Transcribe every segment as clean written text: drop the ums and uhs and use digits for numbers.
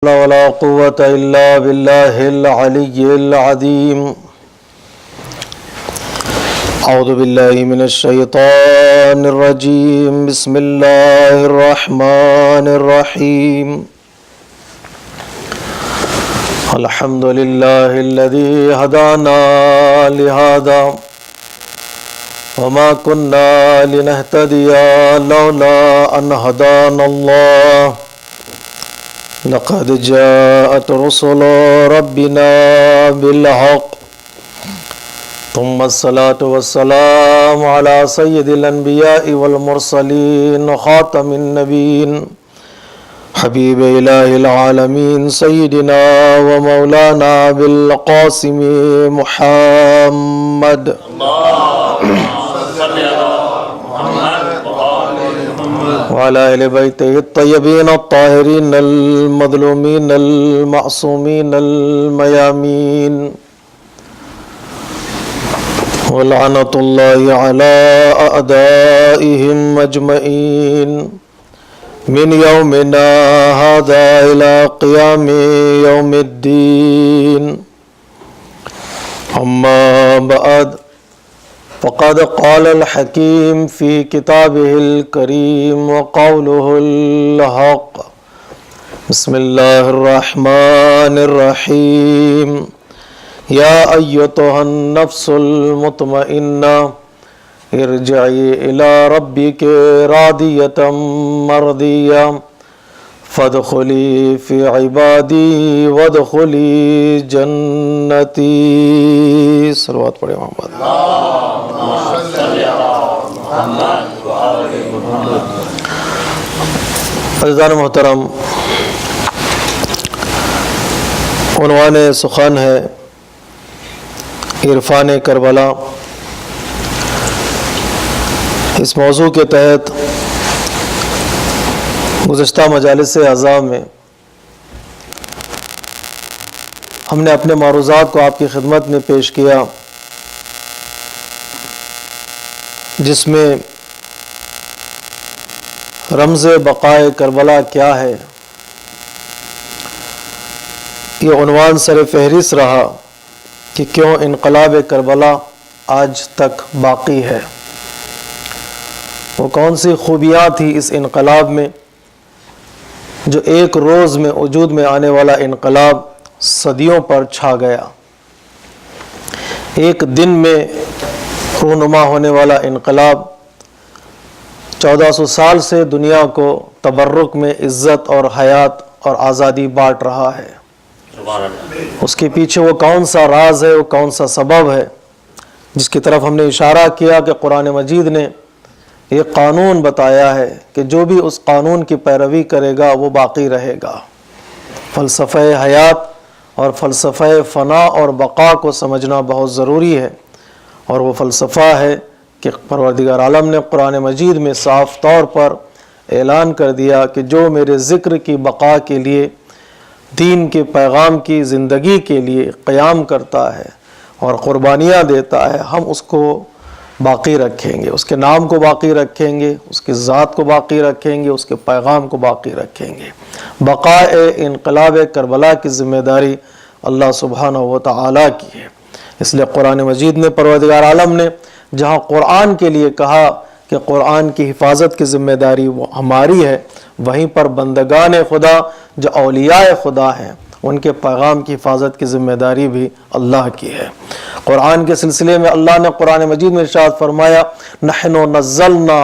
ولا قوة إلا بالله العلي العظيم. أعوذ بالله من الشيطان الرجيم. بسم الله الرحمن الرحيم. الحمد لله الذي هدانا لهذا وما كنا لنهتدي لولا أن هدانا الله. لقد جاءت رسل ربنا بالحق. ثم الصلاة والسلام على سيد الأنبياء والمرسلين خاتم النبيين حبيب إله العالمين سيدنا ومولانا بالقاسم محمد. وعلى آل بيته الطيبين الطاهرين المظلومين المعصومين الميامين. ولعنة الله على أعدائهم أجمعين من يومنا هذا إلى قيام يوم الدين. أما بعد، فقد قال الحكيم في كتابه الكريم وقوله الحق. بسم الله الرحمن الرحيم. يا أيتها النفس المطمئنة ارجعي إلى ربك راضية مرضية فادخلي في عبادي وادخلي جنتي. صلوات پڑھیں محمد. عزیزان محترم، عنوان سخن ہے عرفان کربلا. اس موضوع کے تحت گزشتہ مجالس اعزاء میں ہم نے اپنے معروضات کو آپ کی خدمت میں پیش کیا، جس میں رمز بقائے کربلا کیا ہے یہ عنوان سر فہرست رہا کہ کیوں انقلاب کربلا آج تک باقی ہے. وہ کون سی خوبیاں تھی اس انقلاب میں جو ایک روز میں وجود میں آنے والا انقلاب صدیوں پر چھا گیا. ایک دن میں رونما ہونے والا انقلاب 1400 سال سے دنیا کو تبرک میں عزت اور حیات اور آزادی بانٹ رہا ہے. اس کے پیچھے وہ کون سا راز ہے، وہ کون سا سبب ہے جس کی طرف ہم نے اشارہ کیا کہ قرآن مجید نے یہ قانون بتایا ہے کہ جو بھی اس قانون کی پیروی کرے گا وہ باقی رہے گا. فلسفہ حیات اور فلسفہ فنا اور بقا کو سمجھنا بہت ضروری ہے، اور وہ فلسفہ ہے کہ پروردگار عالم نے قرآن مجید میں صاف طور پر اعلان کر دیا کہ جو میرے ذکر کی بقا کے لیے، دین کے پیغام کی زندگی کے لیے قیام کرتا ہے اور قربانیاں دیتا ہے، ہم اس کو باقی رکھیں گے، اس کے نام کو باقی رکھیں گے، اس کی ذات کو باقی رکھیں گے، اس کے پیغام کو باقی رکھیں گے. بقائے انقلاب کربلا کی ذمہ داری اللہ سبحانہ و تعالیٰ کی ہے. اس لیے قرآن مجید میں پروردگار عالم نے جہاں قرآن کے لیے کہا کہ قرآن کی حفاظت کی ذمہ داری وہ ہماری ہے، وہیں پر بندگان خدا جو اولیاء خدا ہیں ان کے پیغام کی حفاظت کی ذمہ داری بھی اللہ کی ہے. قرآن کے سلسلے میں اللہ نے قرآن مجید میں ارشاد فرمایا نحن نزلنا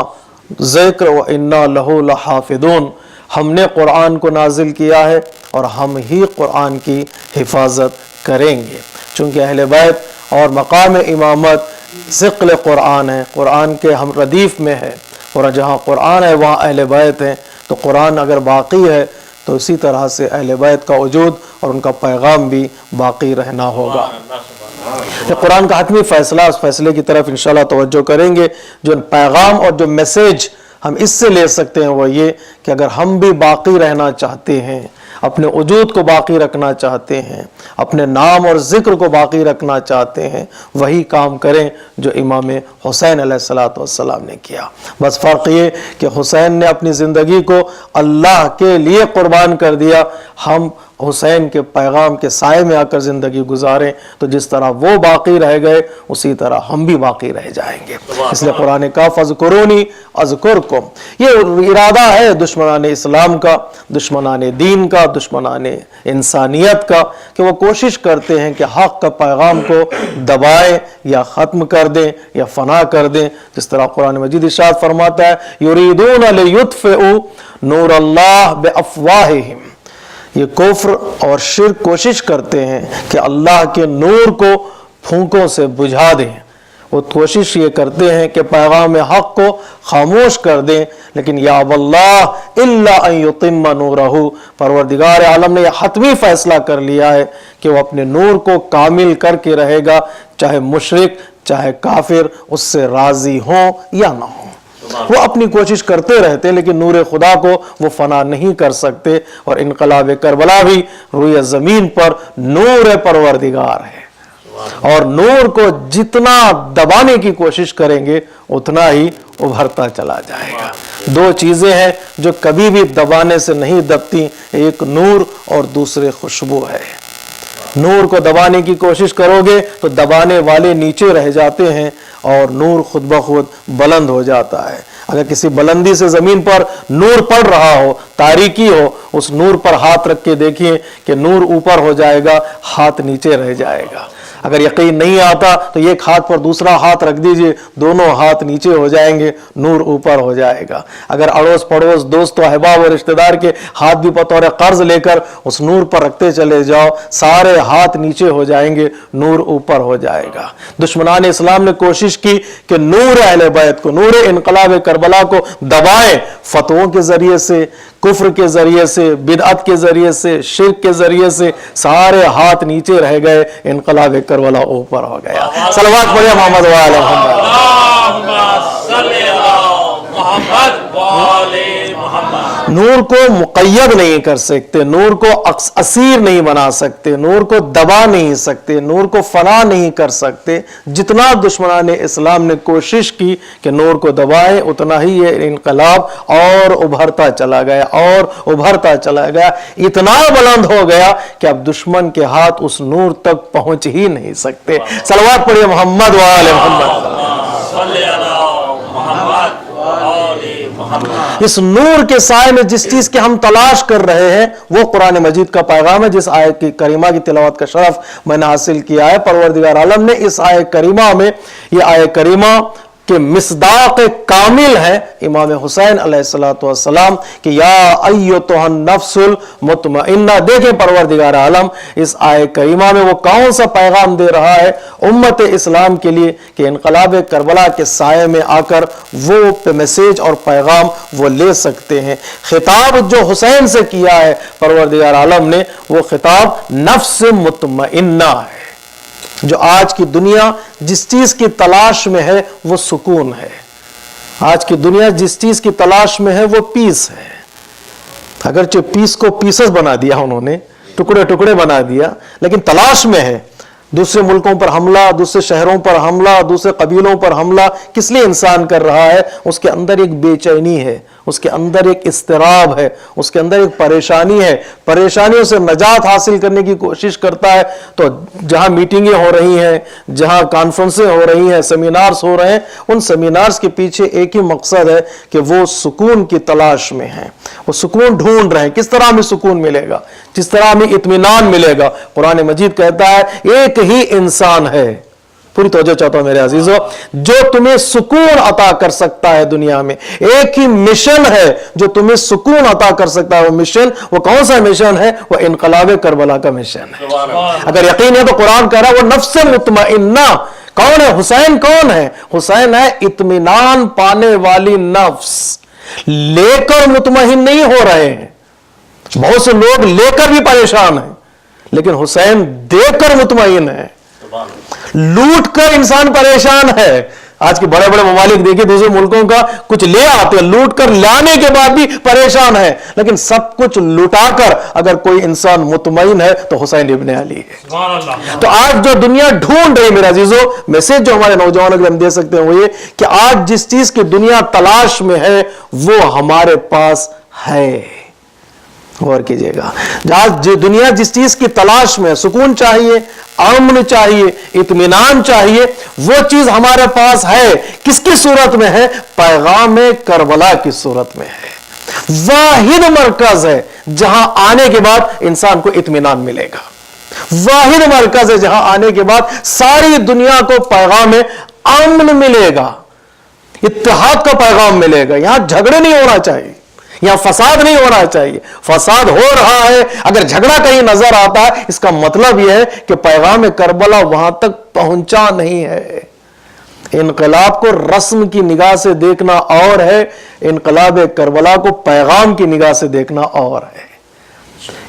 ذکر و انا لہ لحافظون. ہم نے قرآن کو نازل کیا ہے اور ہم ہی قرآن کی حفاظت کریں گے. چونکہ اہل بیت اور مقام امامت ثقل قرآن ہے، قرآن کے ہم ردیف میں ہے، اور جہاں قرآن ہے وہاں اہل بیت ہیں. تو قرآن اگر باقی ہے تو اسی طرح سے اہل بیت کا وجود اور ان کا پیغام بھی باقی رہنا ہوگا. یہ قرآن کا حتمی فیصلہ، اس فیصلے کی طرف انشاءاللہ توجہ کریں گے. جو پیغام اور جو میسیج ہم اس سے لے سکتے ہیں وہ یہ کہ اگر ہم بھی باقی رہنا چاہتے ہیں، اپنے وجود کو باقی رکھنا چاہتے ہیں، اپنے نام اور ذکر کو باقی رکھنا چاہتے ہیں، وہی کام کریں جو امام حسین علیہ السلام نے کیا. بس فرق یہ کہ حسین نے اپنی زندگی کو اللہ کے لیے قربان کر دیا، ہم حسین کے پیغام کے سائے میں آ کر زندگی گزاریں تو جس طرح وہ باقی رہ گئے اسی طرح ہم بھی باقی رہ جائیں گے. اس لیے قرآن نے کہا فَاذْكُرُونِی اذکرکم. یہ ارادہ ہے دشمنان اسلام کا، دشمنان دین کا، دشمنان انسانیت کا، کہ وہ کوشش کرتے ہیں کہ حق کا پیغام کو دبائیں یا ختم کر دیں یا فنا کر دیں. جس طرح قرآن مجید ارشاد فرماتا ہے یریدون لیطفئوا نور اللہ بافواہہم. یہ کفر اور شرک کوشش کرتے ہیں کہ اللہ کے نور کو پھونکوں سے بجھا دیں. وہ کوشش یہ کرتے ہیں کہ پیغام حق کو خاموش کر دیں، لیکن یا واللہ الا ان یتم نورہ، پروردگار عالم نے یہ حتمی فیصلہ کر لیا ہے کہ وہ اپنے نور کو کامل کر کے رہے گا، چاہے مشرک چاہے کافر اس سے راضی ہوں یا نہ ہوں. وہ اپنی کوشش کرتے رہتے لیکن نور خدا کو وہ فنا نہیں کر سکتے. اور انقلاب کربلا بھی روئے زمین پر نور پروردگار ہے، اور نور کو جتنا دبانے کی کوشش کریں گے اتنا ہی ابھرتا چلا جائے گا. دو چیزیں ہیں جو کبھی بھی دبانے سے نہیں دبتی، ایک نور اور دوسرے خوشبو ہے. نور کو دبانے کی کوشش کرو گے تو دبانے والے نیچے رہ جاتے ہیں اور نور خود بخود بلند ہو جاتا ہے. اگر کسی بلندی سے زمین پر نور پڑ رہا ہو، تاریکی ہو، اس نور پر ہاتھ رکھ کے دیکھیے کہ نور اوپر ہو جائے گا، ہاتھ نیچے رہ جائے گا. اگر یقین نہیں آتا تو ایک ہاتھ پر دوسرا ہاتھ رکھ دیجئے، دونوں ہاتھ نیچے ہو جائیں گے، نور اوپر ہو جائے گا. اگر اڑوس پڑوس دوست و احباب اور رشتہ دار کے ہاتھ بھی بطور قرض لے کر اس نور پر رکھتے چلے جاؤ، سارے ہاتھ نیچے ہو جائیں گے، نور اوپر ہو جائے گا. دشمنان اسلام نے کوشش کی کہ نور اہل بیت کو، نور انقلاب کربلا کو دبائیں، فتووں کے ذریعے سے، کفر کے ذریعے سے، بدعت کے ذریعے سے، شرک کے ذریعے سے، سارے ہاتھ نیچے رہ گئے، انقلاب کربلا اوپر ہو گیا. صلوات پڑھیں محمد وعلی محمد. نور کو مقید نہیں کر سکتے، نور کو اسیر نہیں بنا سکتے، نور کو دبا نہیں سکتے، نور کو فنا نہیں کر سکتے. جتنا دشمنان اسلام نے کوشش کی کہ نور کو دبائیں اتنا ہی یہ انقلاب اور ابھرتا چلا گیا اور ابھرتا چلا گیا، اتنا بلند ہو گیا کہ اب دشمن کے ہاتھ اس نور تک پہنچ ہی نہیں سکتے. صلوات پڑھیے محمد وآل محمد. اس نور کے سائے میں جس چیز کی ہم تلاش کر رہے ہیں وہ قرآن مجید کا پیغام ہے. جس آیت کی کریمہ کی تلاوت کا شرف میں نے حاصل کیا ہے، پروردگار عالم نے اس آیت کریمہ میں، یہ آیت کریمہ کہ مصداق کامل ہے امام حسین علیہ السلام کہ یا ایتھا النفس المطمئنہ. دیکھیں پروردگار عالم اس آیت کریمہ میں وہ کون سا پیغام دے رہا ہے امت اسلام کے لیے کہ انقلاب کربلا کے سائے میں آ کر وہ میسیج اور پیغام وہ لے سکتے ہیں. خطاب جو حسین سے کیا ہے پروردگار عالم نے، وہ خطاب نفس مطمئنہ ہے. جو آج کی دنیا جس چیز کی تلاش میں ہے وہ سکون ہے. آج کی دنیا جس چیز کی تلاش میں ہے وہ پیس ہے. اگرچہ پیس کو پیسز بنا دیا انہوں نے، ٹکڑے ٹکڑے بنا دیا، لیکن تلاش میں ہے. دوسرے ملکوں پر حملہ، دوسرے شہروں پر حملہ، دوسرے قبیلوں پر حملہ کس لیے انسان کر رہا ہے؟ اس کے اندر ایک بے چینی ہے، اس کے اندر ایک اضطراب ہے، اس کے اندر ایک پریشانی ہے. پریشانیوں سے نجات حاصل کرنے کی کوشش کرتا ہے. تو جہاں میٹنگیں ہو رہی ہیں، جہاں کانفرنسیں ہو رہی ہیں، سیمینارز ہو رہے ہیں، ان سیمینارز کے پیچھے ایک ہی مقصد ہے کہ وہ سکون کی تلاش میں ہیں، وہ سکون ڈھونڈ رہے ہیں. کس طرح ہمیں سکون ملے گا؟ جس طرح ہمیں اطمینان ملے گا. قرآن مجید کہتا ہے ایک ہی انسان ہے، پوری توجہ چاہتا ہوں میرے عزیزو، جو تمہیں سکون عطا کر سکتا ہے دنیا میں. ایک ہی مشن ہے جو تمہیں سکون عطا کر سکتا ہے. وہ مشن، وہ کون سا مشن ہے؟ وہ انقلاب کربلا کا مشن ہے. اگر یقین ہے تو قرآن کہہ رہا ہے وہ نفس مطمئنہ. کون ہے حسین؟ کون ہے حسین؟ ہے اطمینان پانے والی نفس. لے کر مطمئن نہیں ہو رہے ہیں. بہت سے لوگ لے کر بھی پریشان ہیں، لیکن حسین دے کر مطمئن ہے. لوٹ کر انسان پریشان ہے. آج کے بڑے بڑے ممالک دیکھیں، دوسرے ملکوں کا کچھ لے آتے ہیں، لوٹ کر لانے کے بعد بھی پریشان ہے. لیکن سب کچھ لٹا کر اگر کوئی انسان مطمئن ہے تو حسین ابن علی ہے. تو آج جو دنیا ڈھونڈ رہی میرے عزیزو، میسج جو ہمارے نوجوانوں کے ہم دے سکتے ہیں وہ یہ کہ آج جس چیز کی دنیا تلاش میں ہے وہ ہمارے پاس ہے. غور کیجئے گا. آج دنیا جس چیز کی تلاش میں، سکون چاہیے، امن چاہیے، اطمینان چاہیے، وہ چیز ہمارے پاس ہے. کس کی صورت میں ہے؟ پیغام کربلا کی صورت میں ہے. واحد مرکز ہے جہاں آنے کے بعد انسان کو اطمینان ملے گا. واحد مرکز ہے جہاں آنے کے بعد ساری دنیا کو پیغام امن ملے گا، اتحاد کا پیغام ملے گا. یہاں جھگڑے نہیں ہونا چاہیے، یہاں فساد نہیں ہونا چاہیے. فساد ہو رہا ہے، اگر جھگڑا کہیں نظر آتا ہے، اس کا مطلب یہ ہے کہ پیغام کربلا وہاں تک پہنچا نہیں ہے. انقلاب کو رسم کی نگاہ سے دیکھنا اور ہے، انقلاب کربلا کو پیغام کی نگاہ سے دیکھنا اور ہے.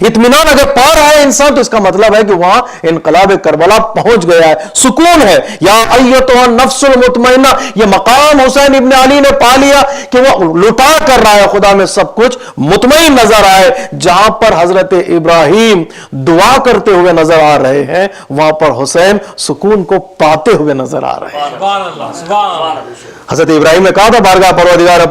اطمینان اگر پا رہا ہے انسان تو اس کا مطلب ہے کہ وہاں انقلاب کربلا پہنچ گیا ہے، سکون ہے. یا ایتھا النفس المطمئنہ، یہ مقام حسین ابن علی نے پا لیا کہ وہ لٹا کر رہا ہے خدا میں سب کچھ، مطمئن نظر آئے. جہاں پر حضرت ابراہیم دعا کرتے ہوئے نظر آ رہے ہیں، وہاں پر حسین سکون کو پاتے ہوئے نظر آ رہے ہیں. حضرت ابراہیم نے کہا تھا بارگاہ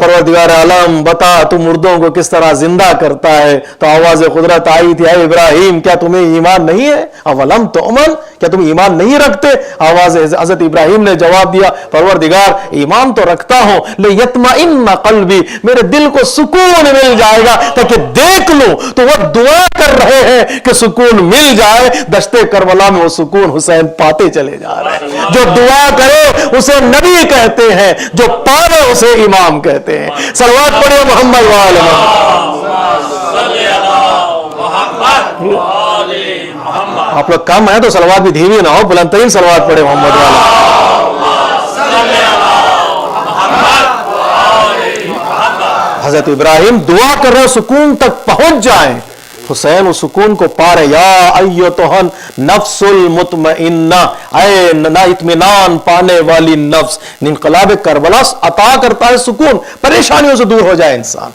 پروردگار عالم بتا تو مردوں کو کس طرح زندہ کرتا ہے، تو آواز قدرت آئی تھی، اے ابراہیم کیا تمہیں ایمان نہیں ہے؟ اولم تؤمن، کیا تم ایمان نہیں رکھتے؟ آواز حضرت ابراہیم نے جواب دیا پروردگار ایمان تو رکھتا ہوں، لیطمئن قلبی، میرے دل کو سکون مل جائے گا تاکہ دیکھ لوں. تو وہ دعا کر رہے ہیں کہ سکون مل جائے. دشت کربلا میں وہ سکون حسین پاتے چلے جا رہے ہیں. جو دعا کرے اسے نبی کہتے ہیں، جو پاوے اسے امام کہتے ہیں. صلوات پڑھیں محمد وآل محمد. آپ لوگ کم ہیں تو صلوات بھی دھیمی نہ ہو، بلند ترین صلوات پڑھیں محمد وآل. حضرت ابراہیم دعا کر رہے سکون تک پہنچ جائیں، حسین اس سکون کو پا رہے. یا ایتھا النفس المطمئنہ، اے نا اطمینان پانے والی نفس. انقلاب کربلا عطا کرتا ہے سکون، پریشانیوں سے دور ہو جائے انسان.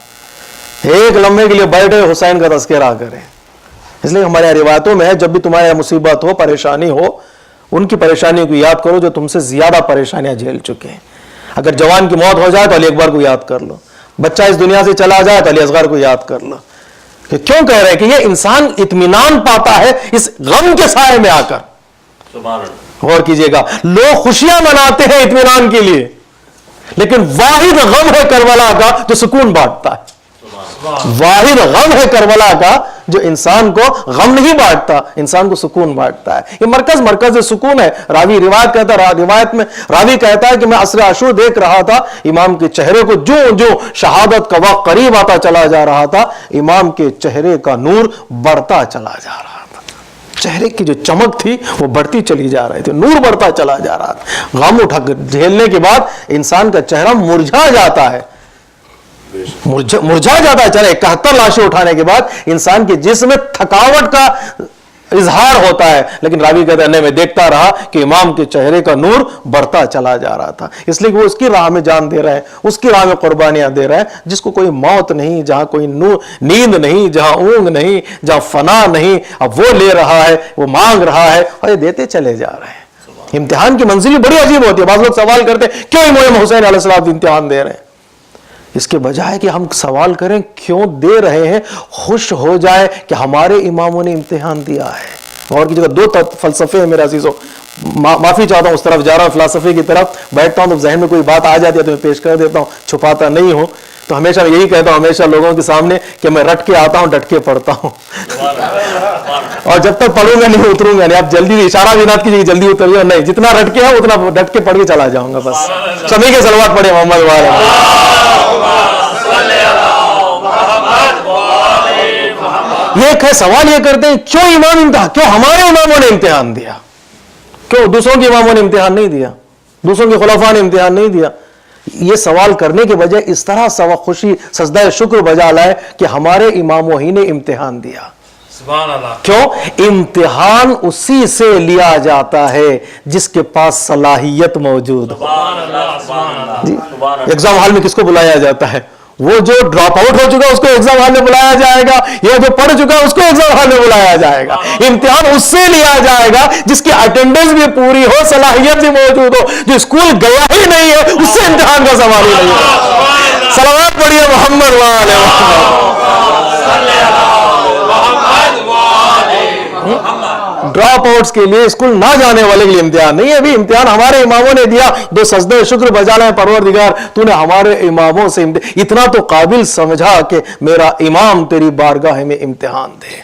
ایک لمحے کے لیے بیٹھے حسین کا تذکرہ کریں. اس لیے ہمارے روایتوں میں ہے جب بھی تمہارے مصیبت ہو، پریشانی ہو، ان کی پریشانی کو یاد کرو جو تم سے زیادہ پریشانیاں جھیل چکے ہیں. اگر جوان کی موت ہو جائے تو علی اکبر کو یاد کر لو، بچہ اس دنیا سے چلا جائے تو علی اصغر کو یاد کر لو. کہ کیوں کہہ رہے ہیں کہ یہ انسان اطمینان پاتا ہے اس غم کے سائے میں آ کر. غور کیجئے گا، لوگ خوشیاں مناتے ہیں اطمینان کے لیے، لیکن واحد غم ہے کربلا کا جو سکون بانٹتا ہے. واحد غم ہے کربلا کا جو انسان کو غم نہیں بانٹتا، انسان کو سکون بانٹتا ہے. یہ مرکز سکون ہے. راوی روایت کہتا ہے، روایت میں راوی کہتا ہے کہ میں عصر عاشور دیکھ رہا تھا، امام کے چہرے کو جو شہادت کا وقت قریب آتا چلا جا رہا تھا، امام کے چہرے کا نور بڑھتا چلا جا رہا تھا. چہرے کی جو چمک تھی وہ بڑھتی چلی جا رہی تھی، نور بڑھتا چلا جا رہا تھا. غم جھیلنے کے بعد انسان کا چہرہ مرجھا جاتا ہے، مرجھا جاتا ہے. چلے 71 لاشیں اٹھانے کے بعد انسان کے جسم میں تھکاوٹ کا اظہار ہوتا ہے، لیکن راوی کہتا ہے میں دیکھتا رہا کہ امام کے چہرے کا نور بڑھتا چلا جا رہا تھا. اس لیے کہ وہ اس کی راہ میں جان دے رہے ہیں، اس کی راہ میں قربانیاں دے رہے ہیں، جس کو کوئی موت نہیں، جہاں کوئی نیند نہیں، جہاں اونگ نہیں، جہاں فنا نہیں. اب وہ لے رہا ہے، وہ مانگ رہا ہے اور یہ دیتے چلے جا رہے ہیں. امتحان کی منزل بڑی عجیب ہوتی ہے. بعض لوگ سوال کرتے ہیں کیوں امام حسین علیہ السلام امتحان دے رہے ہیں؟ اس کے بجائے کہ ہم سوال کریں کیوں دے رہے ہیں، خوش ہو جائے کہ ہمارے اماموں نے امتحان دیا ہے. اور کی جگہ دو فلسفے ہیں میرے عزیزوں. معافی چاہتا ہوں اس طرف جا رہا ہوں، فلسفے کی طرف بیٹھتا ہوں تو ذہن میں کوئی بات آ جاتی ہے تو میں پیش کر دیتا ہوں، چھپاتا نہیں ہوں. تو ہمیشہ میں یہی کہتا ہوں ہمیشہ لوگوں کے سامنے کہ میں رٹ کے آتا ہوں، ڈٹ کے پڑھتا ہوں. اور جب تک پڑھوں گا نہیں اتروں گا نہیں. آپ جلدی اشارہ بھی نہ کیجیے جلدی اتریے نہیں، جتنا رٹ کے ہے اتنا ڈٹ کے پڑھ کے چلا جاؤں گا. بس سبھی کے صلوات پڑھے محمد یہ ایک ہے. سوال یہ کرتے ہیں کیوں ہمارے اماموں نے امتحان دیا، کیوں دوسروں کے اماموں نے امتحان نہیں دیا، دوسروں کے خلفاء نے امتحان نہیں دیا. یہ سوال کرنے کے بجائے اس طرح خوشی سجدہ شکر بجا لائے کہ ہمارے اماموں ہی نے امتحان دیا. سبحان اللہ. کیوں؟ امتحان اسی سے لیا جاتا ہے جس کے پاس صلاحیت موجود ہو. جی ایگزام ہال میں کس کو بلایا جاتا ہے؟ وہ جو ڈراپ آؤٹ ہو چکا اس کو ایگزام ہال میں بلایا جائے گا، یا جو پڑھ چکا اس کو ایگزام ہال میں بلایا جائے گا. امتحان اس سے لیا جائے گا جس کی اٹینڈنس بھی پوری ہو، صلاحیت بھی موجود ہو. جو اسکول گیا ہی نہیں ہے اس سے امتحان کا سوال ہی نہیں ہے. صلوات پڑھیے محمد وآل محمد. ڈراپ آؤٹس کے لیے، اسکول نہ جانے والے کے لیے امتحان نہیں ہے. ابھی امتحان ہمارے اماموں نے دیا، 2 سجدے شکر بجا لائے پروردگار تو نے ہمارے اماموں سے اتنا تو قابل سمجھا کہ میرا امام تیری بارگاہ میں امتحان دے.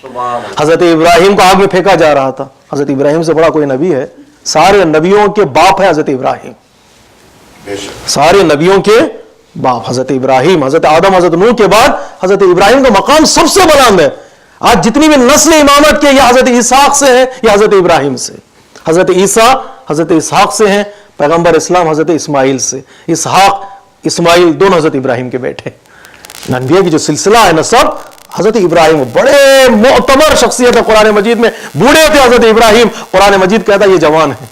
حضرت ابراہیم کو آگ میں پھینکا جا رہا تھا. حضرت ابراہیم سے بڑا کوئی نبی ہے؟ سارے نبیوں کے باپ ہے حضرت ابراہیم، سارے نبیوں کے باپ حضرت ابراہیم. حضرت آدم حضرت نوح کے بعد حضرت ابراہیم کا مقام سب سے بلند ہے. آج جتنی بھی نسل امامت کے، یہ حضرت اسحاق سے ہے یا حضرت ابراہیم سے. حضرت عیسیٰ حضرت اسحاق سے ہیں، پیغمبر اسلام حضرت اسماعیل سے. اسحاق اسماعیل دونوں حضرت ابراہیم کے بیٹے. انبیاء کی جو سلسلہ ہے نسب، حضرت ابراہیم بڑے معتبر شخصیت ہے. قرآن مجید میں بوڑھے تھے حضرت ابراہیم، قرآن مجید کہتا ہے یہ جوان ہے.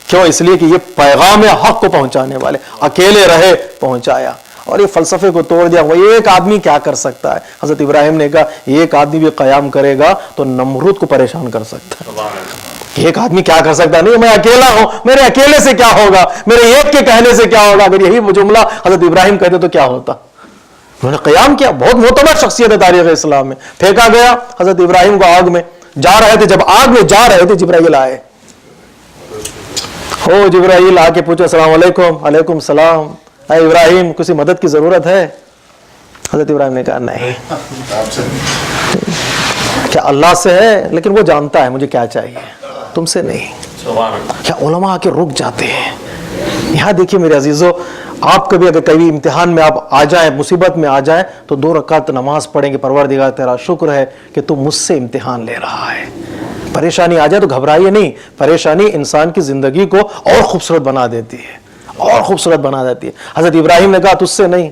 کیوں؟ اس لیے کہ یہ پیغام حق کو پہنچانے والے، اکیلے رہے پہنچایا. اور یہ فلسفے کو توڑ دیا. وہ ایک آدمی کیا کر سکتا ہے؟ حضرت ابراہیم نے کہا ایک آدمی بھی قیام کرے گا تو نمرود کو پریشان کر سکتا ہے. ایک آدمی کیا کر سکتا ہے؟ نہیں، میں اکیلا ہوں، میرے اکیلے سے کیا ہوگا، میرے ایک کے کہنے سے کیا ہوگا. اگر یہی جملہ حضرت ابراہیم کہتے تو کیا ہوتا. انہوں نے قیام کیا. بہت معتبر شخصیت ہے تاریخ اسلام میں. پھینکا گیا حضرت ابراہیم کو آگ میں. جا رہے تھے، جب آگ میں جا رہے تھے جبرائیل آئے. ہو جبرائیل آ کے پوچھو السلام علیکم. علیکم السلام. اے ابراہیم کسی مدد کی ضرورت ہے؟ حضرت ابراہیم نے کہا نہیں. کیا اللہ سے ہے، لیکن وہ جانتا ہے مجھے کیا چاہیے، تم سے نہیں. کیا علماء آ کے رک جاتے ہیں. یہاں دیکھیے میرے عزیزو، آپ کبھی اگر کبھی امتحان میں آپ آ جائیں، مصیبت میں آ جائیں تو 2 رکعت نماز پڑھیں گے. پروردگار تیرا شکر ہے کہ تم مجھ سے امتحان لے رہا ہے. پریشانی آ جائے تو گھبرائیے نہیں. پریشانی انسان کی زندگی کو اور خوبصورت بنا دیتی ہے، اور خوبصورت بنا دیتی ہے. حضرت ابراہیم نے کہا تجھ سے نہیں.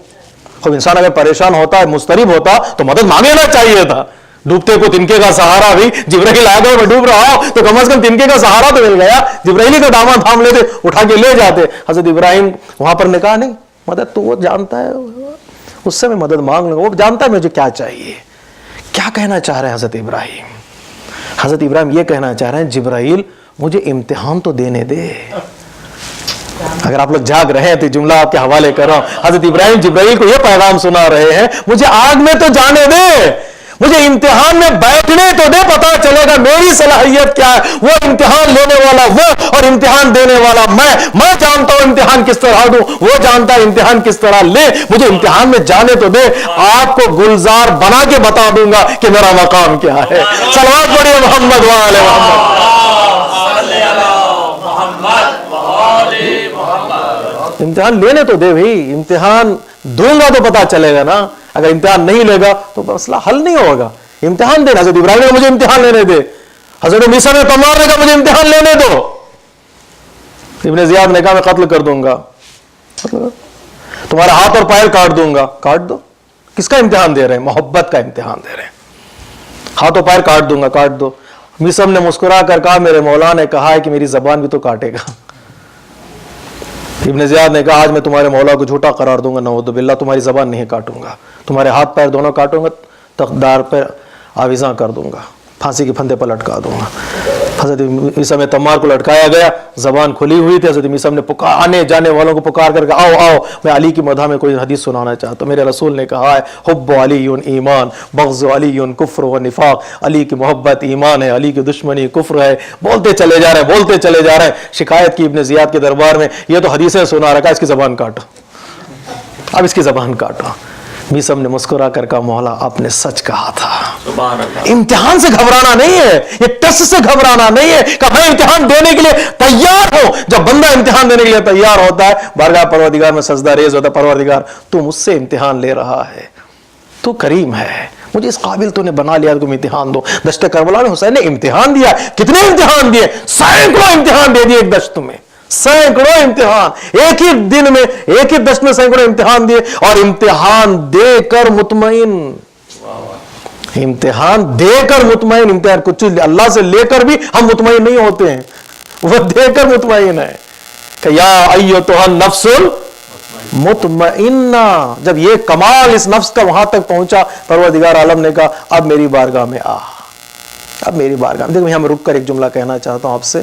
خوب انسان اگر پریشان ہوتا ہے، مضطرب ہوتا تو مدد مانگنا چاہیے تھا. ڈوبتے کو تنکے کا سہارا بھی. جبرائیل آ گئے میں ڈوب رہا ہوں تو کم از کم تنکے کا سہارا تو مل گیا. جبرائیل کا دامن تھام لیتے، اٹھا کے لے جاتے. حضرت ابراہیم وہاں پر نے کہا نہیں، مدد تو وہ جانتا ہے، اس سے میں مدد مانگ لوں گا، وہ جانتا ہے مجھے کیا چاہیے. کیا کہنا چاہ رہے ہیں حضرت ابراہیم؟ حضرت ابراہیم یہ کہنا چاہ رہے ہیں جبرائیل مجھے امتحان تو دینے دے. اگر آپ لوگ جاگ رہے ہیں تو جملہ آپ کے حوالے کر رہا ہوں. حضرت ابراہیم جبرائیل کو یہ پیغام سنا رہے ہیں مجھے آگ میں تو جانے دے، مجھے امتحان میں بیٹھنے تو دے، پتا چلے گا میری صلاحیت کیا ہے. وہ امتحان لینے والا وہ اور امتحان دینے والا میں جانتا ہوں امتحان کس طرح دوں، وہ جانتا ہے امتحان کس طرح لے. مجھے امتحان میں جانے تو دے، آپ کو گلزار بنا کے بتا دوں گا کہ میرا مقام کیا ہے. صلوات پڑھیے محمد وآل محمد. امتحان لینے تو دے بھائی. امتحان دوں گا تو پتا چلے گا نا. اگر امتحان نہیں لے گا تو مسئلہ حل نہیں ہوگا. امتحان دینا. حضرت ابراہیم نے مجھے امتحان لینے دے. حضرت موسیٰ نے تمار نے کہا مجھے امتحان لینے دو. ابن زیاد نے کہا میں قتل کر دوں گا. تمہارا ہاتھ اور پیر کاٹ دوں گا. کاٹ دو. کس کا امتحان دے رہے ہیں؟ محبت کا امتحان دے رہے ہیں. ہاتھ اور پیر کاٹ دوں گا. کاٹ دو. موسیٰ نے مسکرا کر کہا میرے مولا نے کہا ہے کہ میری زبان بھی تو کاٹے گا. ابن زیاد نے کہا آج میں تمہارے مولا کو جھوٹا قرار دوں گا، نعوذ باللہ. تمہاری زبان نہیں کاٹوں گا، تمہارے ہاتھ پیر دونوں کاٹوں گا، تخدار پر آویزاں کر دوں گا، پھانسی کے پھندے پر لٹکا دوں گا. حضرت عیسیٰ میں تمار کو لٹکایا گیا، زبان کھلی ہوئی تھی. حضرت عیسیٰ نے آنے جانے والوں کو پکار کر کے آؤ آؤ میں علی کی مدح میں کوئی حدیث سنانا چاہتا ہوں. میرے رسول نے کہا ہے حب علی ایمان، بغض علی کفر و نفاق. علی کی محبت ایمان ہے، علی کی دشمنی کفر ہے. بولتے چلے جا رہے ہیں، بولتے چلے جا رہے ہیں. شکایت کی ابن زیاد کے دربار میں، یہ تو حدیثیں سنا رکھا، اس کی زبان کاٹو، اب اس کی زبان کاٹو. میسم نے مسکرا کر کہا مولا آپ نے سچ کہا تھا. امتحان سے گھبرانا نہیں ہے، یہ ٹیسٹ سے گھبرانا نہیں ہے کہ میں امتحان دینے کے لیے تیار ہوں. جب بندہ امتحان دینے کے لیے تیار ہوتا ہے، بارگاہ پروردگار میں سجدہ ریز ہوتا ہے. پروردگار تو مجھ سے امتحان لے رہا ہے، تو کریم ہے، مجھے اس قابل تو نے بنا لیا تم امتحان دو. دشت کربلا میں حسین نے امتحان دیا. کتنے امتحان دیے؟ سینکڑوں امتحان دے دیے ایک دشت میں. سینکڑوں امتحان ایک ہی دن میں، ایک ہی دشت میں سینکڑوں امتحان دیے. اور امتحان دے کر مطمئن، امتحان دے کر مطمئن. امتحان کچھ اللہ سے لے کر بھی ہم مطمئن نہیں ہوتے ہیں، وہ دے کر مطمئن ہے کہ یا ایتھا النفس مطمئنہ. جب یہ کمال اس نفس کا وہاں تک پہنچا، پروردگار عالم نے کہا اب میری بارگاہ میں آ، اب میری بارگاہ میں. دیکھو یہاں میں رک کر ایک جملہ کہنا چاہتا ہوں آپ سے.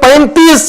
35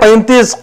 35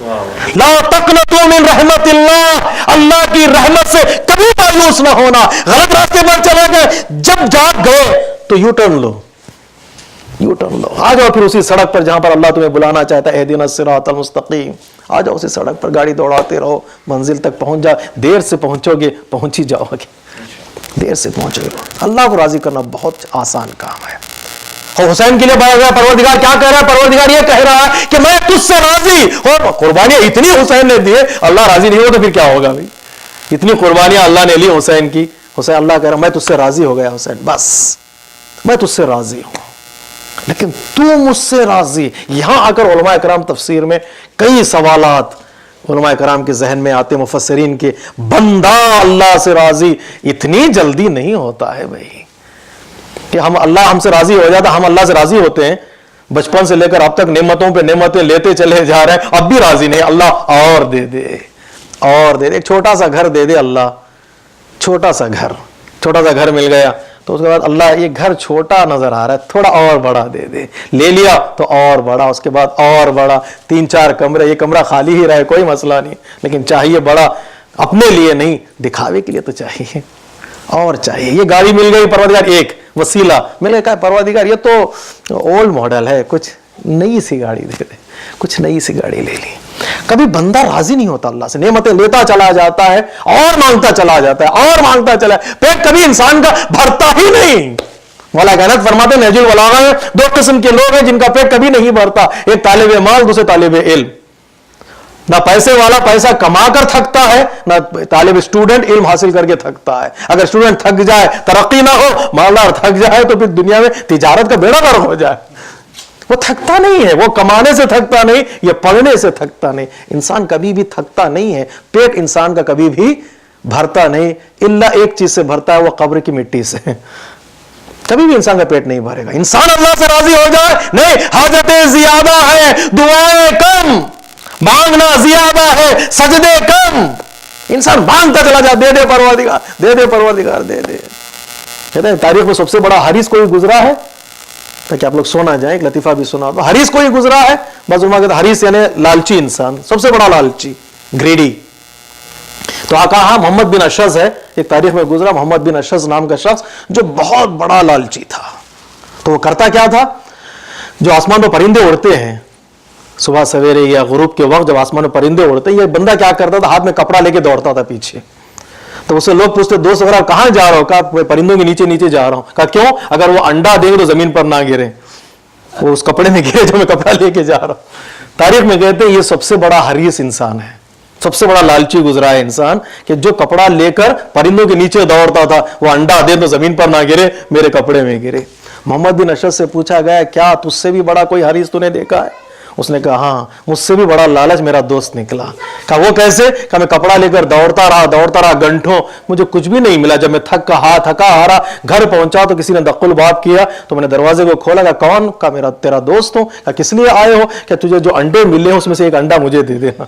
لا تقنطوا من رحمت اللہ، اللہ کی رحمت سے کبھی مایوس نہ ہونا. غلط راستے پر چلے گئے، جب جاگ گئے تو یو ٹرن لو، یو ٹرن لو. آ جاؤ پھر اسی سڑک پر جہاں پر اللہ تمہیں بلانا چاہتا ہے، اہدنا الصراط المستقیم. آ جاؤ اسی سڑک پر، گاڑی دوڑاتے رہو، منزل تک پہنچ جاؤ. دیر سے پہنچو گے پہنچ ہی جاؤ گے، دیر سے پہنچو گے. اللہ کو راضی کرنا بہت آسان کام ہے. حسین کے لیے بڑا گیا، پروردگار کیا کہہ رہا ہے؟ پروردگار یہ کہہ رہا ہے کہ میں تجھ سے راضی. اور قربانیاں اتنی حسین نے دی، اللہ راضی نہیں ہو تو پھر کیا ہوگا بھائی؟ اتنی قربانیاں اللہ نے لی حسین کی. حسین اللہ کہہ رہا میں تجھ سے راضی ہو گیا حسین، بس میں تجھ سے راضی ہوں، لیکن تو مجھ سے راضی. یہاں آ کر علماء کرام تفسیر میں کئی سوالات علماء کرام کے ذہن میں آتے، مفسرین کے. بندہ اللہ سے راضی اتنی جلدی نہیں ہوتا ہے بھائی کہ اللہ ہم سے راضی ہو جاتا. ہم اللہ سے راضی ہوتے ہیں بچپن سے لے کر اب تک، نعمتوں پہ نعمتیں لیتے چلے جا رہے ہیں، اب بھی راضی نہیں. اللہ اور دے دے، اور دے دے. ایک چھوٹا سا گھر دے دے اللہ، چھوٹا سا گھر مل گیا تو اس کے بعد اللہ یہ گھر چھوٹا نظر آ رہا ہے، تھوڑا اور بڑا دے دے. لے لیا تو اور بڑا، اس کے بعد اور بڑا. 3-4 کمرے، یہ کمرہ خالی ہی رہے کوئی مسئلہ نہیں، لیکن چاہیے بڑا، اپنے لیے نہیں دکھاوے کے لیے تو چاہیے اور چاہیے. یہ گاڑی مل گئی پروردگار، ایک وسیلہ مل گیا. پروردگار یہ تو اولڈ ماڈل ہے، کچھ نئی سی گاڑی دے دے، کچھ نئی سی گاڑی لے لی. کبھی بندہ راضی نہیں ہوتا اللہ سے، نعمتیں لیتا چلا جاتا ہے اور مانگتا چلا جاتا ہے اور مانگتا چلا، پیٹ کبھی انسان کا بھرتا ہی نہیں. مولا کائنات فرماتے ہیں نہج البلاغہ میں 2 قسم کے لوگ ہیں جن کا پیٹ کبھی نہیں بھرتا. ایک طالب مال، دوسرے طالب علم. نہ پیسے والا پیسہ کما کر تھکتا ہے، نہ طالب اسٹوڈنٹ علم حاصل کر کے تھکتا ہے. اگر اسٹوڈنٹ تھک جائے، ترقی نہ ہو، مالدار تھک جائے تو پھر دنیا میں تجارت کا بیڑا غرق ہو جائے. وہ تھکتا نہیں ہے، وہ کمانے سے تھکتا نہیں، یہ پڑھنے سے تھکتا نہیں. انسان کبھی بھی تھکتا نہیں ہے. پیٹ انسان کا کبھی بھی بھرتا نہیں، الا ایک چیز سے بھرتا ہے، وہ قبر کی مٹی سے. کبھی بھی انسان کا پیٹ نہیں بھرے گا. انسان اللہ سے راضی ہو جائے، نہیں حاجتیں زیادہ ہیں، دعائیں کم، مانگنا زیادہ ہے، سجدے کم. انسان مانگتا چلا جائے، دے دے پروردگار، دے دے پروردگار، دے دے. کہتے ہیں تاریخ میں سب سے بڑا حریص کوئی گزرا ہے، تاکہ آپ لوگ سونا جائیں. ایک لطیفہ بھی سنا دو. حریص کوئی گزرا ہے، بعض علماء کہتے ہیں حریص یعنی لالچی انسان، سب سے بڑا لالچی، گریڈی. تو کہا محمد بن اشعث ہے، ایک تاریخ میں گزرا محمد بن اشعث نام کا شخص جو بہت بڑا لالچی تھا. تو وہ کرتا کیا تھا، جو آسمان پہ پرندے اڑتے ہیں صبح سویرے یا غروب کے وقت، جب آسمان میں پرندے اڑتے ہیں، یہ بندہ کیا کرتا تھا، ہاتھ میں کپڑا لے کے دوڑتا تھا پیچھے. تو اس سے لوگ پوچھتے دوست وغیرہ کہاں جا رہا ہو، کہا پرندوں کے نیچے نیچے جا رہا ہوں. کہا کیوں، اگر وہ انڈا دیں گے تو زمین پر نہ گرے، وہ اس کپڑے میں گرے جو میں کپڑا لے کے جا رہا ہوں. تاریخ میں کہتے ہیں یہ سب سے بڑا حریص انسان ہے، سب سے بڑا لالچی گزرا ہے انسان کہ جو کپڑا لے کر پرندوں کے نیچے دوڑتا تھا، وہ انڈا دے تو زمین پر نہ گرے، میرے کپڑے میں گرے. محمد بن اشعث سے پوچھا گیا کیا تجھ سے بھی بڑا کوئی حریص تو نے دیکھا ہے؟ اس نے کہا ہاں، مجھ سے بھی بڑا لالچ میرا دوست نکلا. کہا وہ کیسے؟ کہا میں کپڑا لے کر دوڑتا رہا گھنٹوں، مجھے کچھ بھی نہیں ملا. جب میں تھکا ہارا گھر پہنچا تو کسی نے دخل باب کیا تو میں نے دروازے کو کھولا. کہا کون؟ کہا میرا تیرا دوست ہوں. کہا کس لیے آئے ہو؟ کہ تجھے جو انڈے ملے ہیں اس میں سے ایک انڈا مجھے دے دینا.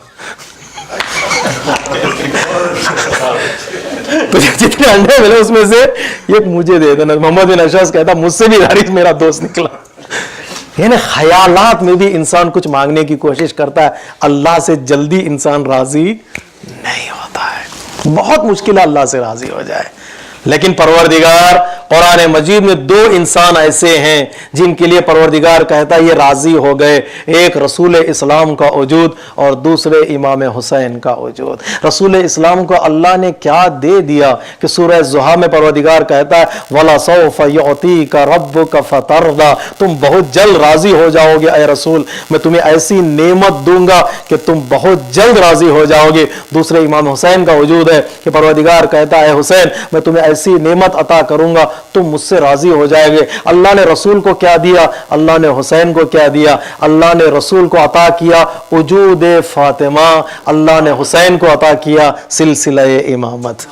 تجھے جتنے انڈے ملے اس میں سے ایک مجھے دے دینا. محمد بن اشعث کہتا مجھ سے بھی حریص میرا دوست نکلا. یعنی خیالات میں بھی انسان کچھ مانگنے کی کوشش کرتا ہے، اللہ سے جلدی انسان راضی نہیں ہوتا ہے. بہت مشکل ہے اللہ سے راضی ہو جائے. لیکن پروردگار قرآن مجید میں 2 انسان ایسے ہیں جن کے لیے پروردگار کہتا ہے یہ راضی ہو گئے. ایک رسول اسلام کا وجود اور دوسرے امام حسین کا وجود. رسول اسلام کو اللہ نے کیا دے دیا کہ سورہ ضحیٰ میں پروردگار کہتا ہے وَلَسَوْفَ يُعْطِيكَ رَبُّكَ فَتَرْضَىٰ، تم بہت جلد راضی ہو جاؤ گے اے رسول، میں تمہیں ایسی نعمت دوں گا کہ تم بہت جلد راضی ہو جاؤ گے. دوسرے امام حسین کا وجود ہے کہ پروردگار کہتا ہے حسین میں تمہیں ایسی نعمت عطا کروں گا تم مجھ سے راضی ہو جائے گے. اللہ نے رسول کو کیا دیا، اللہ نے حسین کو کیا دیا؟ اللہ نے رسول کو عطا کیا وجود فاطمہ، اللہ نے حسین کو عطا کیا سلسلہ امامت.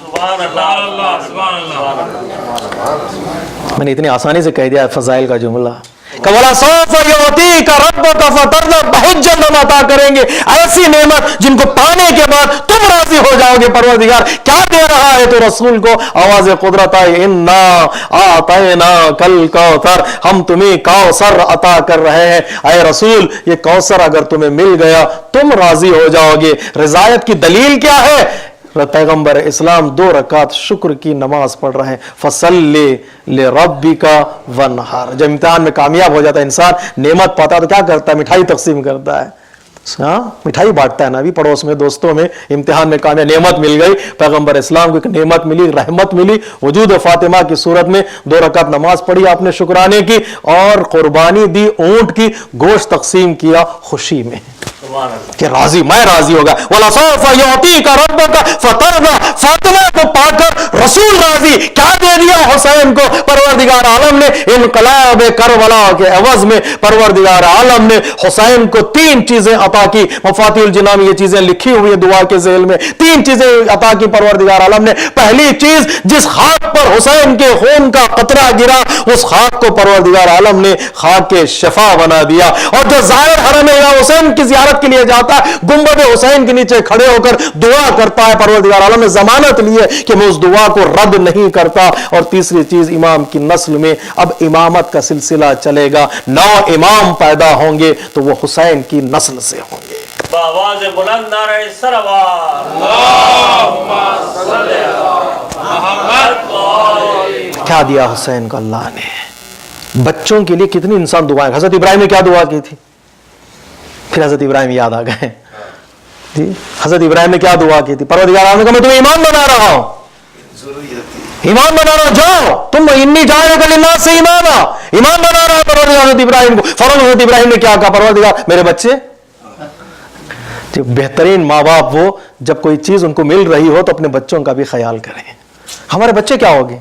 میں نے اتنی آسانی سے کہہ دیا فضائل کا جملہ. کہ وَلَا سَوْفَ يُعْطِيكَ رَبُّكَ فَتَرْضَىٰ، بہت جلد ہم عطا کریں گے ایسی نعمت جن کو پانے کے بعد تم راضی ہو جاؤ گے۔ پروردگار کیا دے رہا ہے تو رسول کو آواز قدرت آئے، اِنَّا أَعْطَيْنَاكَ الْكَوْثَرَ، ہم تمہیں کوثر عطا کر رہے ہیں۔ اے رسول یہ کوثر اگر تمہیں مل گیا تم راضی ہو جاؤ گے۔ رضایت کی دلیل کیا ہے؟ پیغمبر اسلام 2 رکعت شکر کی نماز پڑھ رہے ہیں، فَصَلِّ لِرَبِّكَ وَانْحَرْ۔ جب امتحان میں کامیاب ہو جاتا ہے انسان، نعمت پاتا ہے تو کیا کرتا ہے؟ مٹھائی تقسیم کرتا ہے، مٹھائی بانٹتا ہے نا، ابھی پڑوس میں دوستوں میں امتحان میں کامیاب، نعمت مل گئی، پیغمبر اسلام کو ایک نعمت ملی، رحمت ملی، وجود فاطمہ کی صورت میں 2 رکعت نماز پڑھی آپ نے شکرانے کی، اور قربانی دی، اونٹ کی گوشت تقسیم کیا خوشی میں کہ راضی، میں راضی ہوگا۔ وَلَسَوْفَ يُعْطِيكَ رَبُّكَ فَتَرْضَىٰ، فاطمہ کو پا کر رسول راضی، کیا دے دیا حسین کو؟ پروردگار عالم نے انقلاب کربلا کے عوض میں پروردگار عالم نے حسین کو 3 چیزیں عطا کی۔ مفاتیح الجنان میں یہ چیزیں لکھی ہوئی ہیں دعا کے ذیل میں، 3 چیزیں عطا کی پروردگار عالم نے۔ پہلی چیز، جس خاک پر حسین کے خون کا قطرہ گرا اس خاک کو پروردگار عالم نے خاک کے شفا بنا دیا۔ اور جو زائر حرم حسین کی زیارت کے لیے جاتا ہے، گنبد حسین کے نیچے کھڑے ہو کر دعا کرتا ہے، پروردگار عالم نے ضمانت لی ہے کہ میں اس دعا کو رد نہیں کرتا۔ اور تیسری چیز، امام کی نسل میں اب امامت کا سلسلہ چلے گا، 9 امام پیدا ہوں گے تو وہ حسین کی نسل سے ہوں گے۔ بآواز بلند نعرہ سلوات، اللہم صلی علی محمد۔ کیا دیا حسین کو اللہ نے؟ بچوں کے لیے کتنی انسان دعائیں، حضرت ابراہیم نے کیا دعا کی تھی؟ پھر حضرت ابراہیم یاد آ گئے جی، حضرت ابراہیم نے کیا دعا کی تھی؟ پروردگار عالم نے کہا میں تمہیں ایمان بنا رہا ہوں، ایمان بنا رہا ہوں، جاؤ تم انی جاعلک للناس سے ایمان بنا رہا ہے پروردگار حضرت ابراہیم کو۔ فوراً حضرت ابراہیم نے کیا کہا؟ پروردگار میرے بچے، بہترین ماں باپ وہ جب کوئی چیز ان کو مل رہی ہو تو اپنے بچوں کا بھی خیال کریں۔ ہمارے بچے کیا ہوگے؟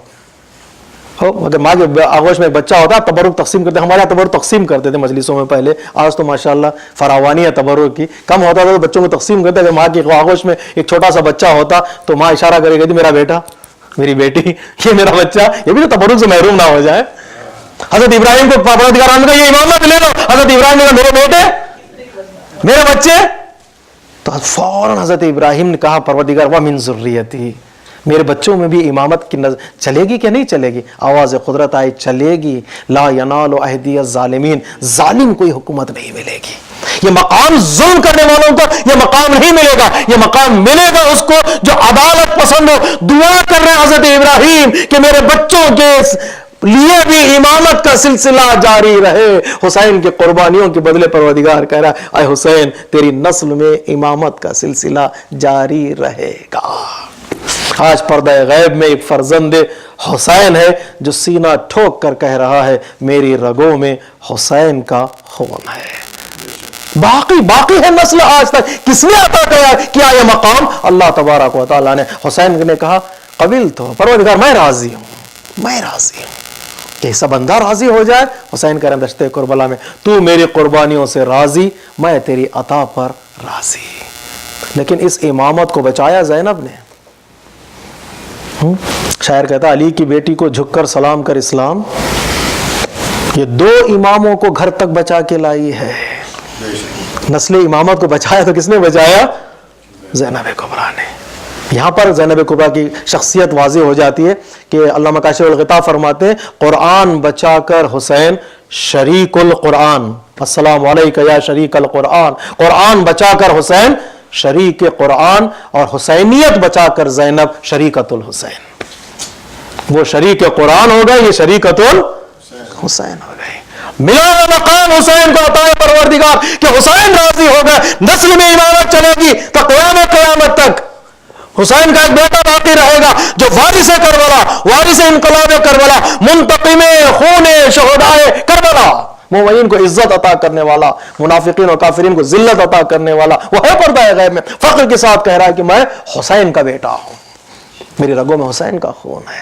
اگر ماں کے آغوش میں ایک بچہ ہوتا ہے تبرک تقسیم کرتے، ہمارے یہاں تبرک تقسیم کرتے تھے مجلسوں میں پہلے، آج تو ماشاءاللہ فراوانی ہے تبرک کی، کم ہوتا تھا تو بچوں کو تقسیم کرتے۔ اگر ماں کی آغوش میں ایک چھوٹا سا بچہ ہوتا تو ماں اشارہ کرے گی میرا بیٹا، میری بیٹی، یہ میرا بچہ، یہ بھی تو تبرک سے محروم نہ ہو جائے۔ حضرت ابراہیم کو پروردگار عالم نے کہا یہ امامت لے لو، حضرت ابراہیم نے کہا میرے بیٹے، میرے بچے، تو فوراً حضرت ابراہیم نے کہا پروردگار وَمِن ذُرِّيَّتِي، میرے بچوں میں بھی امامت کی چلے گی کہ نہیں چلے گی؟ آواز قدرت آئی، چلے گی۔ لا ینال عہدی الظالمین، ظالم کوئی حکومت نہیں ملے گی، یہ مقام ظلم کرنے والوں کو یہ مقام نہیں ملے گا، یہ مقام ملے گا اس کو جو عدالت پسند ہو۔ دعا کر رہے ہیں حضرت ابراہیم کہ میرے بچوں کے لیے بھی امامت کا سلسلہ جاری رہے۔ حسین کی قربانیوں کے بدلے پروردگار کہہ رہا ہے اے حسین تیری نسل میں امامت کا سلسلہ جاری رہے گا۔ آج پردہ غیب میں ایک فرزند حسین ہے جو سینہ ٹھوک کر کہہ رہا ہے میری رگوں میں حسین کا خون ہے۔ باقی ہے نسل آج تک۔ کس نے عطا کیا یہ مقام؟ اللہ تبارک و تعالیٰ نے۔ حسین نے کہا قبل تو پروردگار میں راضی ہوں کہ ایسا بندہ راضی ہو جائے۔ حسین کہہ رہے ہیں دشت کربلا میں تو میری قربانیوں سے راضی، میں تیری عطا پر راضی۔ لیکن اس امامت کو بچایا زینب نے۔ شاعر کہتا علی کی بیٹی کو جھک کر سلام کر اسلام، یہ 2 اماموں کو گھر تک بچا کے لائی ہے۔ نسل امامت کو بچایا تو کس نے بچایا؟ زینب کبریٰ نے۔ یہاں پر زینب کبریٰ کی شخصیت واضح ہو جاتی ہے کہ علامہ کاشف الغطاء فرماتے ہیں قرآن بچا کر حسین شریک القرآن، السلام علیکہ یا شریک القرآن، قرآن بچا کر حسین شریک قرآن، اور حسینیت بچا کر زینب شریکت الحسین۔ وہ شریک قرآن ہو گئے، یہ شریکت الحسین ہو گئے۔ ملا مقام حسین کو عطا پروردگار کہ حسین راضی ہو گئے، نسل میں امامت چلے گی تو قیامت تک حسین کا ایک بیٹا باقی رہے گا جو وارث کربلا، وارث انقلاب کربلا، منتقم خون شہدائے کربلا، مومنین کو عزت عطا کرنے والا، منافقین اور کافرین کو ذلت عطا کرنے والا، وہ ہے پردہ غیب میں فخر کے ساتھ کہہ رہا ہے کہ میں حسین کا بیٹا ہوں، میری رگوں میں حسین کا خون ہے۔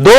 2,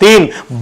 3,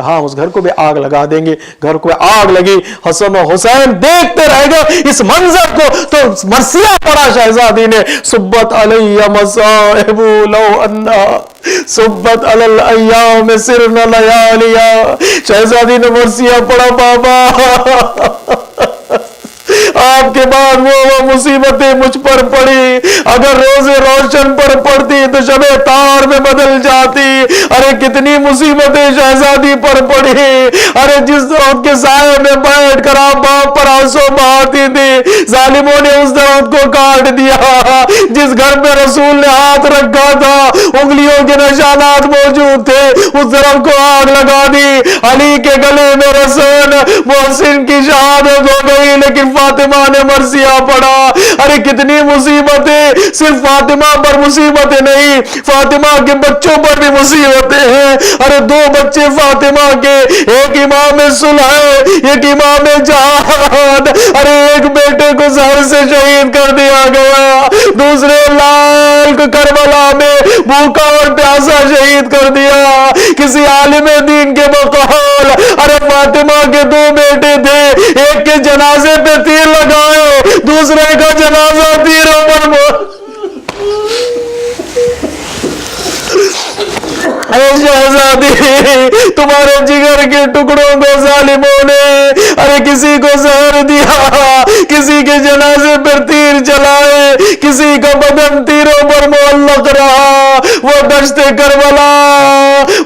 کہا اس گھر کو بھی آگ لگا دیں گے. گھر کو آگ لگی. حسن و حسین دیکھتے رہ گئے اس منظر کو. تو مرثیہ پڑھا شہزادی نے, صبت علیہ مصائب لو انا صبت علی الایام سرنا لیالیا. شہزادی نے مرثیہ پڑھا, بابا آپ کے بعد وہ مصیبتیں مجھ پر پڑی, اگر روز روشن پر پڑتی تو شب تار میں بدل جاتی. ارے کتنی مصیبتیں شہزادی پر پڑی. ارے جس درخت کے سائے میں بیٹھ کر آپ باپ پر آنسو بہاتی تھی, ظالموں نے اس درخت کو کاٹ دیا. جس گھر میں رسول نے ہاتھ رکھا تھا انگلیوں کے نشانات موجود تھے, اس درخت کو آگ لگا دی. علی کے گلے میں رسول محسن کی شہادت ہو گئی, لیکن فاطمہ نے مرثیہ پڑھا. ارے کتنی مصیبتیں, صرف فاطمہ پر مصیبتیں نہیں, فاطمہ کے بچوں پر بھی مصیبتیں ہیں. ارے 2 بچے فاطمہ کے, ایک امام صلح ہے, ایک امام جہاد. ارے ایک بیٹے کو زہر سے شہید کر دیا گیا, دوسرے لال کو کربلا میں بھوکا اور پیاسا شہید کر دیا کسی عالم دین کے بقول. ارے فاطمہ کے 2 بیٹے تھے, ایک کے جنازے پہ تیر لگائے, دوسرے کا جنازہ تیروں پر اے شہزادی تمہارے جگر کے ٹکڑوں کو ظالموں نے ارے کسی کو زہر دیا, کسی کے جنازے پر تیر چلائے, کسی کا بدن تیروں پر معلق رہا. وہ دشت کربلا,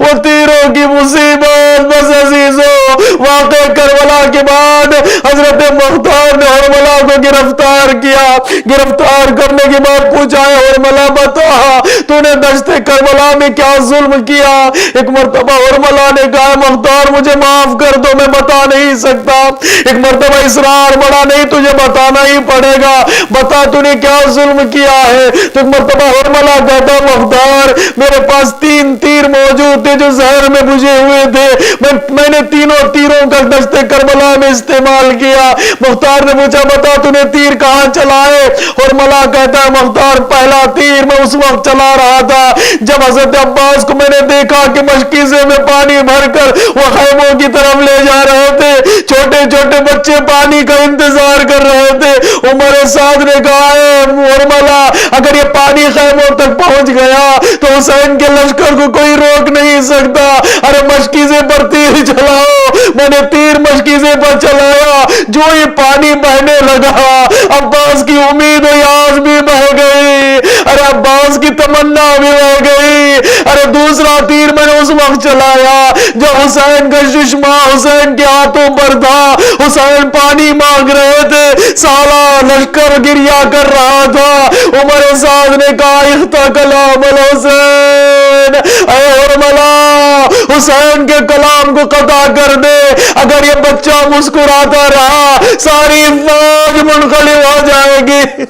وہ تیروں کی مصیبت. بس عزیزو, واقع کربلا کے بعد حضرت مختار نے حرملہ کو گرفتار کیا. گرفتار کرنے کے بعد پوچھا, حرملہ بتا تو نے دشت کربلا میں کیا ظلم کیا؟ ایک مرتبہ حرملہ نے کہا, مختار مجھے معاف کر دو, میں بتا نہیں سکتا. ایک مرتبہ اصرار بڑا, نہیں تجھے بتانا ہی پڑے گا, بتا تو نے کیا ظلم کیا ہے. تو ایک مرتبہ حرملہ کہتا, مختار میرے پاس 3 تیر موجود تھے جو زہر میں بجھے ہوئے تھے, میں نے تینوں تیروں کا دشت کربلا میں استعمال کیا. مختار نے پوچھا, بتا تو نے تیر کہاں چلائے؟ حرملہ کہتا ہے, مختار پہلا تیر میں اس وقت چلا رہا تھا جب حضرت عباس کو میں نے دیکھا کہ مشکیزے میں پانی بھر کر وہ خیموں کی طرف لے جا رہے تھے. چھوٹے چھوٹے بچے پانی کا انتظار کر رہے تھے. عمر سعد نے کہا, حرملہ اگر یہ پانی خیموں تک پہنچ گیا تو حسین کے لشکر کو کوئی روک نہیں سکتا. ارے مشکیزے پر تیر چلاؤ. میں نے تیر مشکیزے پر چلایا, جو یہ پانی بہنے لگا عباس کی امید و یاس بھی بہ گئی. ارے عباس کی تمنا بھی بہ گئی. ارے دوسرا تیر میں نے اس وقت چلایا جب حسین کا ششما حسین کے ہاتھوں پر تھا. حسین پانی مانگ رہے تھے, سالہ لشکر گریا کر رہا تھا. عمر سعد نے کہا, اختا کلام الحسین, اے حرملہ حسین کے کلام کو قطع کر دے. اگر یہ بچہ مسکراتا رہا ساری فوج منقلب ہو جائے گی.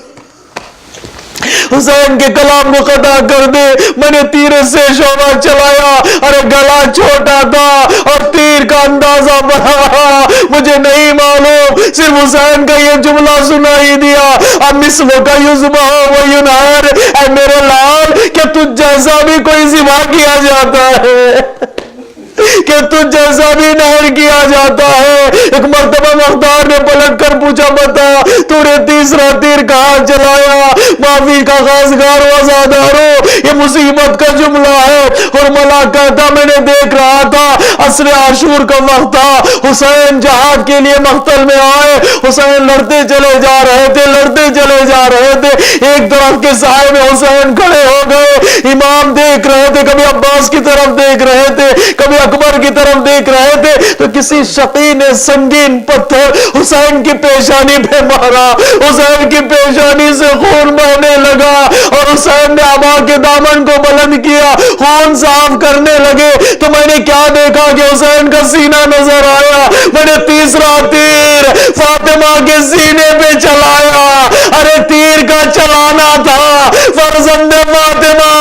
حسین کے کلام کو قطع کر دے. میں نے تیر سے شعبہ چلایا. ارے گلا چھوٹا تھا اور تیر کا اندازہ بڑا, مجھے نہیں معلوم, صرف حسین کا یہ جملہ سنائی دیا, اب مثل کا یذبح و ینحر, اے میرے لال کہ تجھ جیسا بھی کوئی ذبح کیا جاتا ہے, کہ تجھ جیسا بھی نہر کیا جاتا ہے. ایک مرتبہ مختار نے پلٹ کر پوچھا, بتا تو نے تیسرا تیر کہاں چلایا؟ معافی کا خواستگار و عزادارو, یہ مصیبت کا جملہ ہے. حرملہ کہتا, میں نے دیکھ رہا تھا عصر عاشور کا وقت تھا, حسین جہاد کے لیے مقتل میں آئے. حسین لڑتے چلے جا رہے تھے, لڑتے چلے جا رہے تھے. ایک درخت کے سائے میں حسین کھڑے ہو گئے. امام دیکھ رہے تھے, کبھی عباس کی طرف دیکھ رہے تھے, کبھی اکبر کی طرف دیکھ رہے تھے. تو کسی شقی نے سنگین پتھر حسین کی پیشانی پہ مارا. حسین کی پیشانی سے خون بہنے لگا اور حسین نے عبا کے دامن کو بلند کیا, خون صاف کرنے لگے. تو میں نے کیا دیکھا کہ حسین کا سینہ نظر آیا. میں نے تیسرا تیر فاطمہ کے سینے پہ چلایا. ارے تیر کا چلانا تھا, فرزند فاطمہ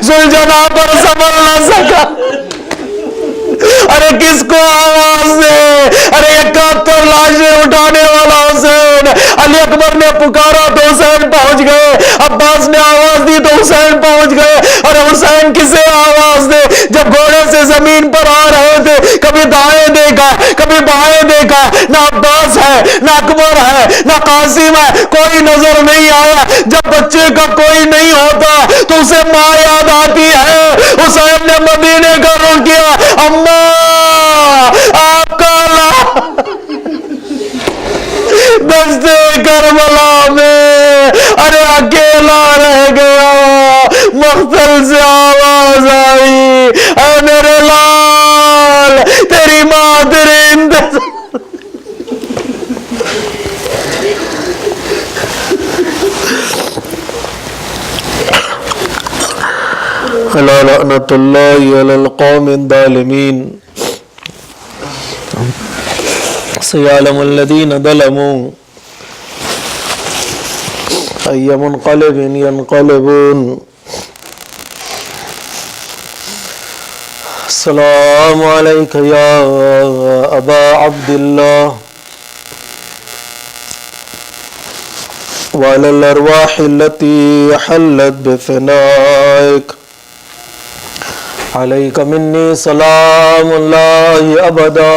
ذوالجناح پر سنبھل نہ سکا. ارے کس کو آواز دے؟ ارے 71 لاشیں اٹھانے والا حسین، علی اکبر نے پکارا تو حسین پہنچ گئے، عباس نے آواز دی تو حسین پہنچ گئے۔ ارے حسین کسے آواز دے؟ جب گھوڑے سے زمین پر آ رہے تھے، کبھی دائیں دیکھا کبھی بائیں دیکھا، نہ عباس ہے نہ اکبر ہے نہ قاسم ہے، کوئی نظر نہیں آیا۔ جب بچے کا کوئی نہیں ہوتا تو اسے ماں یاد آتی ہے۔ حسین نے مدینے کا رخ کیا، اماں آپ کا دستے کربلا میں ارے اکیلا رہ گیا، مقتل سے آواز آئی، اے میرے لال تیری ماں تیرے انتظار۔ لعنت اللہ علی القوم الظالمین، سیعلم الذین ظلموا ای منقلب ینقلبون۔ السلام علیک یا ابا عبداللہ وعلی الارواح التي حلت بفنائک، علیک منی سلام اللہ ابدا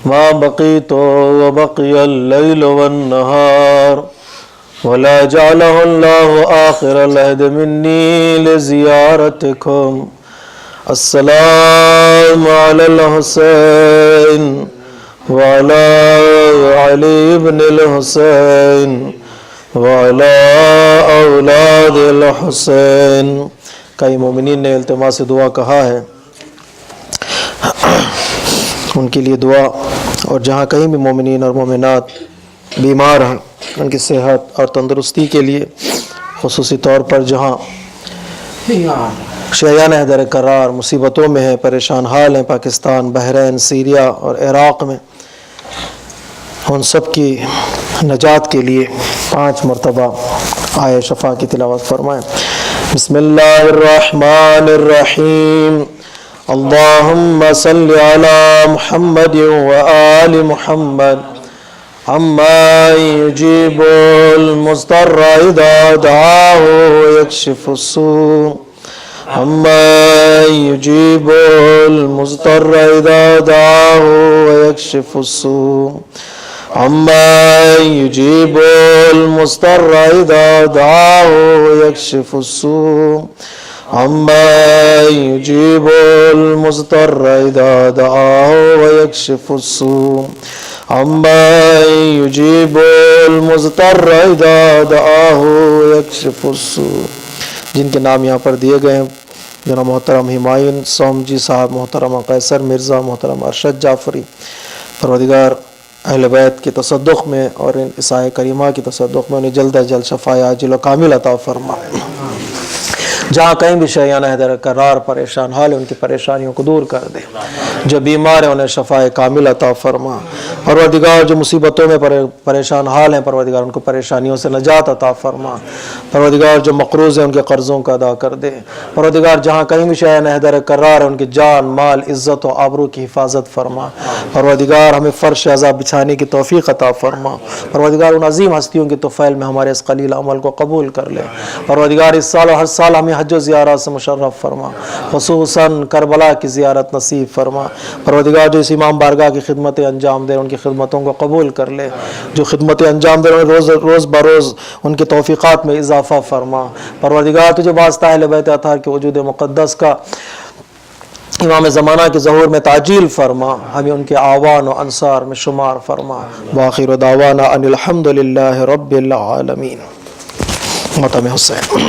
ما بقیت وبقی اللیل والنہار، ولا جعلہ اللہ آخر العہد منی لزیارتکم۔ السلام علی الحسین وعلی علی بن الحسین وعلی اولاد الحسین۔ کئی مومنین نے التماس دعا کہا ہے، ان کے لیے دعا، اور جہاں کہیں بھی مومنین اور مومنات بیمار ہیں ان کی صحت اور تندرستی کے لیے، خصوصی طور پر جہاں شیعان حیدر کرار مصیبتوں میں ہیں، پریشان حال ہیں، پاکستان، بحرین، سیریا اور عراق میں، ان سب کی نجات کے لیے 5 مرتبہ آیہ شفا کی تلاوت فرمائیں۔ بسم اللہ الرحمن الرحیم، اللہم صل علی محمد وآل محمد، عما یجیب المضطر اذا دعاہ ویکشف السوء، عما یجیب المضطر اذا دعاہ ویکشف السوء، عما یجیب المضطر اذا دعاہ ویکشف السوء، عما یجیب المضطر اذا دعاہ ویکشف السوء، عما یجیب المضطر اذا دعاہ ویکشف السوء۔ جن کے نام یہاں پر دیے گئے ہیں، جناب محترم ہمایون سومجی صاحب، محترمہ قیصر مرزا، محترم ارشد جعفری، پروردگار اہل بیت کی تصدق میں اور ان عیساء کریمہ کی تصدق میں انہیں جلد از جلد شفاء عاجل و کامل عطا فرما۔ جہاں کہیں بھی شیعان حیدر کرار پریشان حال ہے، ان کی پریشانیوں کو دور کر دے، جو بیمار ہیں انہیں شفاء کامل عطا فرما۔ پروردگار جو مصیبتوں میں پریشان حال ہیں، پروردگار ان کو پریشانیوں سے نجات عطا فرما۔ پروردگار جو مقروض ہیں ان کے قرضوں کا ادا کر دے۔ پروردگار جہاں کہیں بھی شیعان حیدر کرار ہے، ان کی جان، مال، عزت و آبرو کی حفاظت فرما۔ پروردگار ہمیں فرش عذاب بچھانے کی توفیق عطا فرما۔ پروردگار ان عظیم ہستیوں کے طفیل میں ہمارے اس قلیل عمل کو قبول کر لے۔ پروردگار اس سال اور ہر سال ہمیں حج و زیارت سے مشرف فرما، خصوصاً کربلا کی زیارت نصیب فرما۔ پروردگار جو اس امام بارگاہ کی خدمتیں انجام دے، ان کی خدمتوں کو قبول کر لے۔ جو خدمتیں انجام دے روز بروز ان کی توفیقات میں اضافہ فرما۔ پروردگار تجھے واسطہ اہل بیت اطہار کے وجود مقدس کا امام زمانہ کے ظہور میں تعجیل فرما، ہمیں ان کے اعوان و انصار میں شمار فرما۔ وآخر دعوانا ان الحمد للہ رب العالمین۔ ماتم حسین۔